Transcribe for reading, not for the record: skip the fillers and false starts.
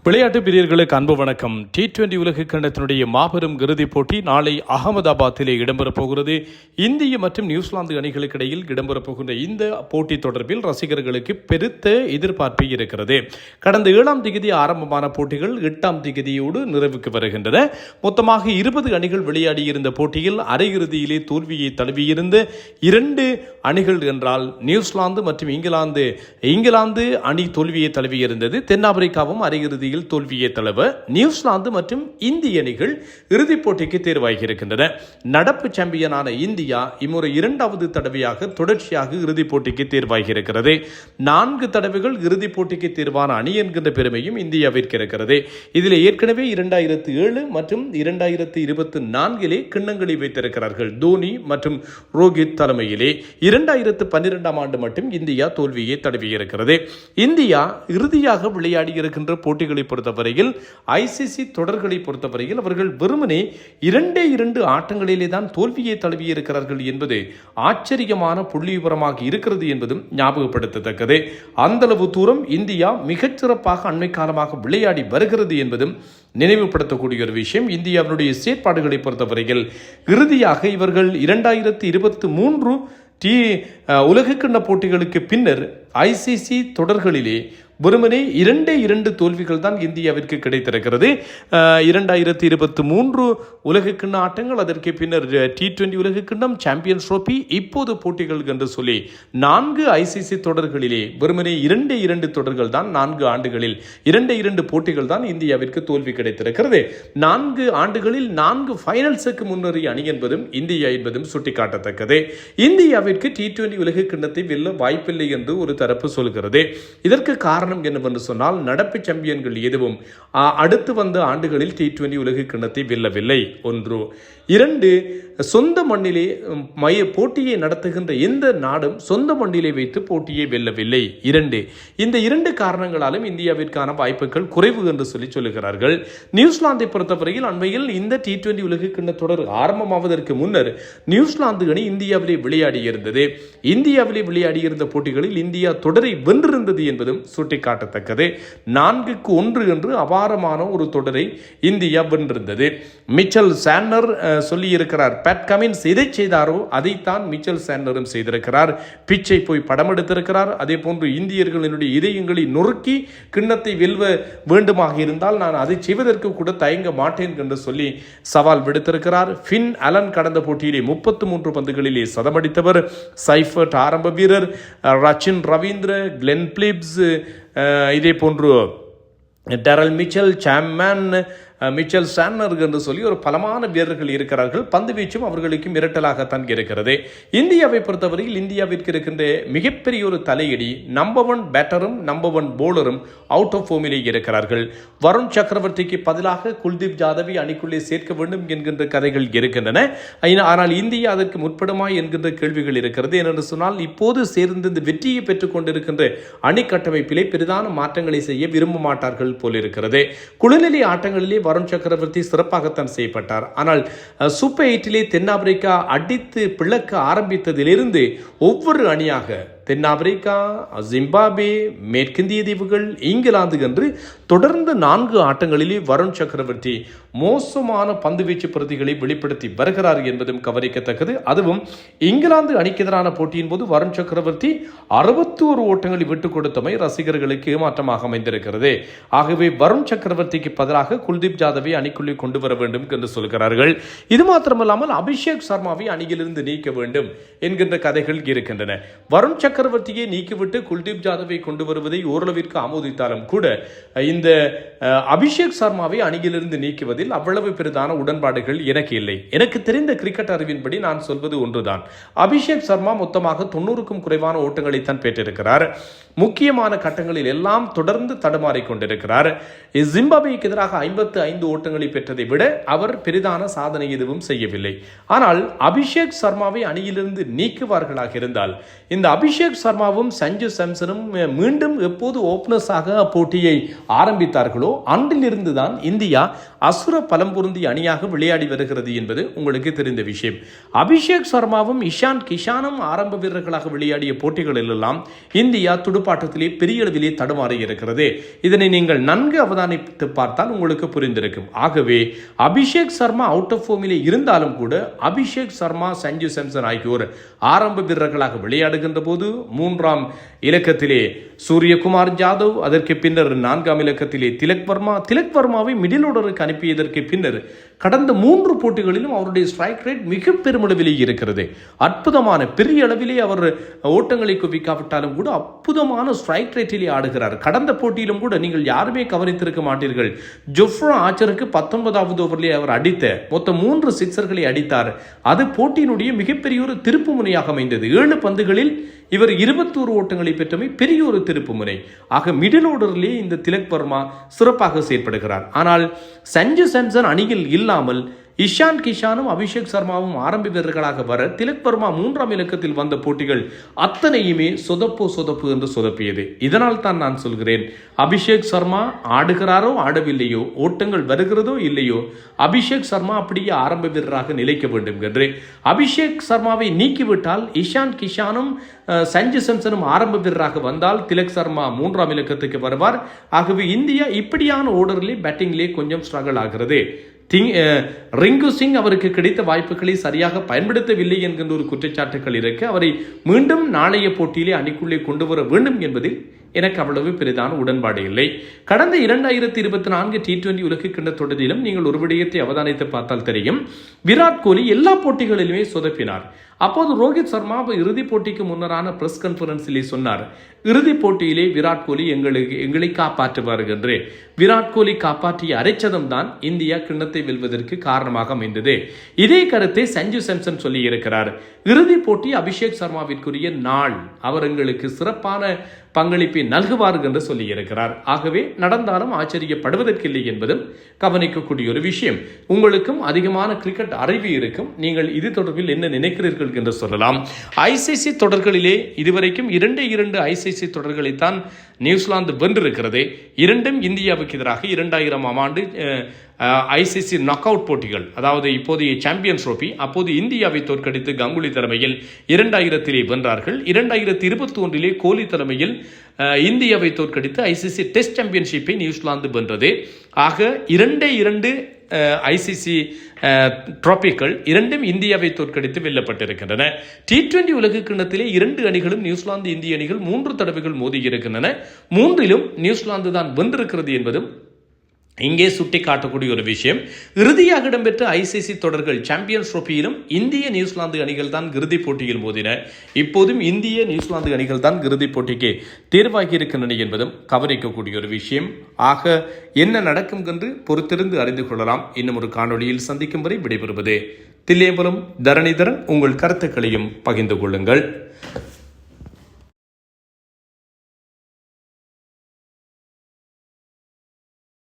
விளையாட்டு பிரியர்களுக்கு அன்பு வணக்கம். T20 உலக கண்டத்தினுடைய மாபெரும் இறுதிப் போட்டி நாளை அகமதாபாத்திலே இடம்பெறப் போகிறது. இந்திய மற்றும் நியூசிலாந்து அணிகளுக்கு இடையில் இடம்பெறப் போகின்ற இந்த போட்டி தொடர்பில் ரசிகர்களுக்கு பெருத்த எதிர்பார்ப்பு இருக்கிறது. கடந்த 7ஆம் தேதி ஆரம்பமான போட்டிகள் 8ஆம் தேதியோடு நிறைவுக்கு வருகின்றன. மொத்தமாக 20 அணிகள் விளையாடியிருந்த போட்டியில் அரையிறுதியிலே தோல்வியை தழுவியிருந்த 2 அணிகள் என்றால் நியூசிலாந்து மற்றும் இங்கிலாந்து அணி தோல்வியை தழுவியிருந்தது. தென்னாப்பிரிக்காவும் அரையிறுதியில் தோல்வியை தழுவ நியூசிலாந்து மற்றும் இந்திய அணிகள் இறுதிப் போட்டிக்கு தேர்வாகி இருக்கின்றன. நடப்பு சாம்பியனான இந்தியா இம்முறை 2வது தடவையாக தொடர்ச்சியாக இறுதிப் போட்டிக்கு தேர்வாகி இருக்கிறது. 4 தடவைகள் இறுதிப் போட்டிக்கு தேர்வான அணி என்கின்ற பெருமையும் இந்தியாவிற்கு இருக்கிறது. இதில் ஏற்கனவே 2007 மற்றும் 2024 கிண்ணங்களை வைத்திருக்கிறார்கள் தோனி மற்றும் ரோஹித் தலைமையிலே. 2012ஆம் ஆண்டு மட்டும் இந்தியா தோல்வியை தழுவியிருக்கிறது. இந்தியா இறுதியாக விளையாடி இருக்கின்ற போட்டிகளை பொறுத்தவரையில் ஐசிசி தொடர்களை பொறுத்தவரையில் அவர்கள் வெறுமனே 2 ஆட்டங்களிலே தான் தோல்வியை தழுவியிருக்கிறார்கள் என்பது ஆச்சரியமான புள்ளி விவரமாக இருக்கிறது என்பதும் ஞாபகப்படுத்தத்தக்கது. அந்தளவு தூரம் இந்தியா மிகச்சிறப்பாக அண்மை காலமாக விளையாடி வருகிறது என்பதும் நினைவுபடுத்தக்கூடிய ஒரு விஷயம். இந்தியாவினுடைய செயற்பாடுகளை பொறுத்தவரையில் இறுதியாக இவர்கள் 2023 உலகக்கிண்ண போட்டிகளுக்கு பின்னர் ஐசிசி தொடர்களிலே வெறுமனே 2 தோல்விகள் தான் இந்தியாவிற்கு கிடைத்திருக்கிறது. 2023 உலகக்கிண்ண ஆட்டங்கள், அதற்கு பின்னர் T20 உலகக்கிண்ணம், சாம்பியன்ஸ் ட்ரோபி, இப்போது போட்டிகள் என்று சொல்லி 4 ஐசிசி தொடர்களிலே வெறுமனே 2 தொடர்கள் தான் 4 ஆண்டுகளில் 2 போட்டிகள் தான் இந்தியாவிற்கு தோல்வி கிடைத்திருக்கிறது. 4 ஆண்டுகளில் 4 ஃபைனல்ஸுக்கு முன்னேறிய அணி என்பதும் இந்தியா என்பதும் சுட்டிக்காட்டத்தக்கது. இந்தியாவிற்கு T20 உலகக்கிண்ணத்தை வெல்ல வாய்ப்பில்லை என்று ஒரு தரப்பு சொல்கிறது. இதற்கு காரணம் என்னவென்று சொன்னால், நடப்பு சாம்பியன்கள் எதுவும் அடுத்து வந்த ஆண்டுகளில் T20 உலக கிண்ணத்தை வெல்லவில்லை. 1. 2. சொந்த மண்ணிலே போட்டியை நடத்துகின்ற எந்த நாடும் சொந்த மண்ணிலே வைத்து போட்டியை வெல்லவில்லை. 2. இந்த 2 காரணங்களாலும் இந்தியாவிற்கான வாய்ப்புகள் குறைவு என்று சொல்லுகிறார்கள். நியூசிலாந்தை பொறுத்தவரையில் அண்மையில் இந்த T20 உலக கிண்ண தொடர் ஆரம்பமாவதற்கு முன்னர் நியூசிலாந்து அணி இந்தியாவிலே விளையாடியிருந்தது. இந்தியாவிலே விளையாடியிருந்த போட்டிகளில் இந்தியா தொடரை வென்றிருந்தது என்பதும் சுட்டிக்காட்டத்தக்கது. 4-1 என்று அபாரமான ஒரு தொடரை இந்தியா வென்றிருந்தது. மிச்சல் சாண்டர் சொல்லியிருக்கிறார், பேட் கமின்ஸ் எதை செய்தாரோ அதைத்தான் மிச்சல் சாண்டரும் செய்திருக்கிறார். பிச்சை போய் படம் எடுத்திருக்கிறார். அதே போன்று இந்தியர்களினுடைய இதயங்களை நொறுக்கி கிண்ணத்தை வெல்வ வேண்டுமாக இருந்தால் நான் அதை செய்வதற்கு கூட தயங்க மாட்டேன் என்று சொல்லி சவால் விடுத்திருக்கிறார். ஃபின் அலன் கடந்த போட்டியிலே 33 பந்துகளிலே சதமடித்தவர். சைஃபர்ட் ஆரம்ப வீரர், ரச்சின் ரவீந்திர, கிளென் பிலிப்ஸ், இதே போன்று டெரல் மிச்சல், சாம்மேன், மிச்சல் சாண்டர் என்று சொல்லி ஒரு பலமான வீரர்கள் இருக்கிறார்கள். பந்து வீச்சும் அவர்களுக்கு மிரட்டலாகத்தான் இருக்கிறது. இந்தியாவை பொறுத்தவரையில் இந்தியாவிற்கு இருக்கின்ற மிகப்பெரிய ஒரு தலையடி, நம்பர் 1 பேட்டரும் நம்பர் 1 போலரும் அவுட் ஆஃப் ஃபார்மிலே இருக்கிறார்கள். வருண் சக்கரவர்த்திக்கு பதிலாக குல்தீப் யாதவை அணிக்குள்ளே சேர்க்க வேண்டும் என்கின்ற கதைகள் இருக்கின்றன. ஆனால் இந்தியா அதற்கு முற்படுமா என்கின்ற கேள்விகள் இருக்கிறது. ஏனென்று சொன்னால், இப்போது சேர்ந்து இந்த வெற்றியை பெற்றுக் கொண்டிருக்கின்ற அணி கட்டமைப்பிலே பெரிதான மாற்றங்களை செய்ய விரும்ப மாட்டார்கள் போல் இருக்கிறது. குழுநிலை ஆட்டங்களிலே வருண் சக்கரவர்த்தி சிறப்பாகத்தான் செய்யப்பட்டார். ஆனால் சூப்பர் 8 தென்னாப்பிரிக்கா அடித்து பிளக்க ஆரம்பித்ததிலிருந்து ஒவ்வொரு அணியாக தென்னாப்பிரிக்கா, ஜிம்பாப்வே, மேற்கிந்திய தீவுகள், இங்கிலாந்து என்று தொடர்ந்து 4 ஆட்டங்களிலே வருண் சக்கரவர்த்தி மோசமான பந்துவீச்சு பிரதிகளை வெளிப்படுத்தி வருகிறார் என்பதும் கவனிக்கத்தக்கது. அதுவும் இங்கிலாந்து அணிக்கு எதிரான போட்டியின் போது வருண் சக்கரவர்த்தி 61 ஓட்டங்களை விட்டுக் கொடுத்தமை ரசிகர்களுக்கு ஏமாற்றமாக அமைந்திருக்கிறது. ஆகவே வருண் சக்கரவர்த்திக்கு பதிலாக குல்தீப் யாதவை அணிக்குள்ளே கொண்டு வர வேண்டும் என்று சொல்கிறார்கள். இது மாத்திரமல்லாமல் அபிஷேக் சர்மாவை அணியிலிருந்து நீக்க வேண்டும் என்கின்ற கதைகள் இருக்கின்றன. வருண் சக்கரவர்த்தியை நீக்கிவிட்டு குல்தீப் யாதவை கொண்டு வருவதை ஓரளவிற்கு ஆமோதித்தாலும் கூட இந்த அபிஷேக் சர்மாவை அணியிலிருந்து நீக்குவதில் அவ்வளவு பெரிதான உடன்பாடுகள் எனக்கு இல்லை. எனக்கு தெரிந்த கிரிக்கெட் அறிவின்படி நான் சொல்வது ஒன்றுதான். அபிஷேக் சர்மா மொத்தமாக 90க்கும் குறைவான ஓட்டங்களை தான் பெற்றிருக்கிறார். முக்கியமான கட்டங்களில் எல்லாம் தொடர்ந்து தடுமாறிக் கொண்டிருக்கிறார். ஜிம்பாப்வேக்கு எதிராக 55 ஓட்டங்களை பெற்றதை விட அவர் பெரிதான சாதனை எதுவும் செய்யவில்லை. ஆனால் அபிஷேக் சர்மாவை அணியிலிருந்து நீக்குவார்களாக இருந்தால் இந்த அபிஷேக் அபிஷேக் சர்மாவும் சஞ்சு சாம்சனும் மீண்டும் எப்போது ஓபனர்ஸாக போட்டியை ஆரம்பித்தார்களோ அன்றிலிருந்து தான் இந்தியா அசுர பலம் பொருந்திய அணியாக விளையாடி வருகிறது என்பது உங்களுக்கு தெரிந்த விஷயம். அபிஷேக் சர்மாவும் இஷான் கிஷானும் ஆரம்ப வீரர்களாக விளையாடிய போட்டிகளில் எல்லாம் இந்தியா துடுப்பாட்டத்திலே பெரிய அளவிலே தடுமாறி இருக்கிறது. இதனை நீங்கள் நன்கு அவதானித்து பார்த்தால் உங்களுக்கு புரிந்திருக்கும். ஆகவே அபிஷேக் சர்மா அவுட் ஆஃப் ஃபார்மிலே இருந்தாலும் கூட அபிஷேக் சர்மா சஞ்சு சாம்சன் ஆகியோர் ஆரம்ப வீரர்களாக விளையாடுகின்ற போது 3ஆம் இலக்கத்திலே சூரியகுமார் ஜாதவ், அதற்கு பின்னர் 4ஆம் இலக்கத்திலே திலக் வர்மாவை மிடில் ஆர்டருக்கு அனுப்பியதற்கு பின்னர் கடந்த 3 போட்டிகளிலும் அவருடைய ஸ்ட்ரைக் ரேட் மிக பெருமளவிலே இருக்கிறது. அற்புதமான பெரிய அளவிலே அவர் ஓட்டங்களை குவிக்காவிட்டாலும் கூட அற்புதமான ஸ்ட்ரைக் ரேட்டிலே ஆடுகிறார். கடந்த போட்டியிலும் கூட நீங்கள் யாருமே கவனித்திருக்க மாட்டீர்கள், ஜொஃப்ரா ஆர்ச்சருக்கு 19வது ஓவரிலே அவர் அடித்த மொத்தம் 3 சிக்ஸர்களை அடித்தார். அது போட்டியினுடைய மிகப்பெரிய ஒரு திருப்பு முனையாக அமைந்தது. 7 பந்துகளில் இவர் 21 ஓட்டங்களை பெற்றமை பெரிய ஒரு திருப்பு முனை. ஆக மிடில் ஆர்டரிலே இந்த திலக் வர்மா சிறப்பாக செயற்படுகிறார். ஆனால் சஞ்சு சாம்சன் அணியில் இல்லாமல் இஷான் கிஷானும் அபிஷேக் சர்மாவும் ஆரம்ப வீரர்களாக வர திலக் வர்மா 3ஆம் இலக்கத்தில் வந்த போட்டிகள் அத்தனையுமே சொதப்பு என்று சொதப்பியது. இதனால் தான் நான் சொல்கிறேன், அபிஷேக் சர்மா ஆடுகிறாரோ ஆடவில்லையோ, ஓட்டங்கள் வருகிறதோ இல்லையோ, அபிஷேக் சர்மா அப்படியே ஆரம்ப வீரராக நிலைக்க வேண்டும் என்று. அபிஷேக் சர்மாவை நீக்கிவிட்டால் இஷான் கிஷானும் சஞ்சு சாம்சனும் ஆரம்ப வீரராக வந்தால் திலக் சர்மா 3ஆம் இலக்கத்துக்கு வருவார். ஆகவே இந்தியா இப்படியான ஓர்டரிலே பேட்டிங்கிலே கொஞ்சம் ஸ்ட்ரகிள் ஆகிறது. ரிங்கு சிங் அவருக்கு கிடைத்த வாய்ப்புகளை சரியாக பயன்படுத்தவில்லை என்கின்ற ஒரு குற்றச்சாட்டுகள் இருக்கு. அவரை மீண்டும் நாளைய போட்டியிலே அணிக்குள்ளே கொண்டு வர வேண்டும் என்பதில் எனக்கு அவ்வளவு பெரிதான உடன்பாடு இல்லை. கடந்த 2024 T20 உலக கிண்ண தொடரிலும் நீங்கள் ஒரு விடயத்தை அவதானித்து பார்த்தால் தெரியும், விராட் கோலி எல்லா போட்டிகளிலுமே சொதப்பினார். அப்போது ரோஹித் சர்மா இறுதிப் போட்டிக்கு முன்னரான பிரஸ் கான்ஃபரன்ஸிலே சொன்னார், இறுதிப் போட்டியிலே விராட் கோலி எங்களை காப்பாற்றுவார் என்று. விராட் கோலி காப்பாற்றிய அரைச்சதம் தான் இந்தியா கிண்ணத்தை வெல்வதற்கு காரணமாக அமைந்தது. இதே கருத்தை சஞ்சு சாம்சன் சொல்லி இருக்கிறார். இறுதிப் போட்டி அபிஷேக் சர்மாவிற்குரிய நாள், அவர் எங்களுக்கு சிறப்பான பங்களிப்பை நல்குவார் என்று சொல்லி இருக்கிறார். ஆகவே நடந்தாலும் ஆச்சரியப்படுவதற்கில்லை என்பதும் கவனிக்கக்கூடிய ஒரு விஷயம். உங்களுக்கும் அதிகமான கிரிக்கெட் அறிவு இருக்கும், நீங்கள் இது தொடர்பில் என்ன நினைக்கிறீர்கள் என்று சொல்லலாம். ஐசிசி தொடர்களிலே இதுவரைக்கும் 2 ஐசிசி தொடர்களைத்தான் நியூசிலாந்து வென்றிருக்கிறது. 2ம் இந்தியாவுக்கு எதிராக 2000ஆம் ஆண்டு ஐசிசி நாக் அவுட் போட்டிகள், அதாவது இப்போதைய சாம்பியன்ஸ் ட்ரோபி, அப்போது இந்தியாவை தோற்கடித்து கங்குலி தலைமையில் 2000 வென்றார்கள். 2021 கோலி தலைமையில் இந்தியாவை தோற்கடித்து ஐசிசி டெஸ்ட் சாம்பியன்ஷிப்பை நியூசிலாந்து வென்றது. ஆக 2 ஐசிசி டிராபிகள் 2ம் இந்தியாவை தோற்கடித்து வெல்லப்பட்டிருக்கின்றன. T20 உலக கிண்ணத்திலே 2 அணிகளும் நியூசிலாந்து இந்திய அணிகள் 3 தடவைகள் மோதி இருக்கின்றன. 3லும் நியூசிலாந்து தான் வென்றிருக்கிறது என்பதும் இங்கே சுட்டி காட்டக்கூடிய ஒரு விஷயம். இறுதியாக இடம்பெற்ற ஐசிசி தொடர்கள் சாம்பியன்ஸ் ட்ரோபியிலும் இந்திய நியூசிலாந்து அணிகள் தான் இறுதிப் போட்டியில் மோதின. இப்போதும் இந்திய நியூசிலாந்து அணிகள் தான் இறுதிப் போட்டிக்கு தேர்வாகி இருக்கின்றன என்பதும் கவனிக்கக்கூடிய ஒரு விஷயம். ஆக என்ன நடக்கும் என்று பொறுத்திருந்து அறிந்து கொள்ளலாம். இன்னும் ஒரு காணொளியில் சந்திக்கும் வரை விடைபெறுவது தில்லையம்பலம் தரணிதரன். உங்கள் கருத்துக்களையும் பகிர்ந்து கொள்ளுங்கள்.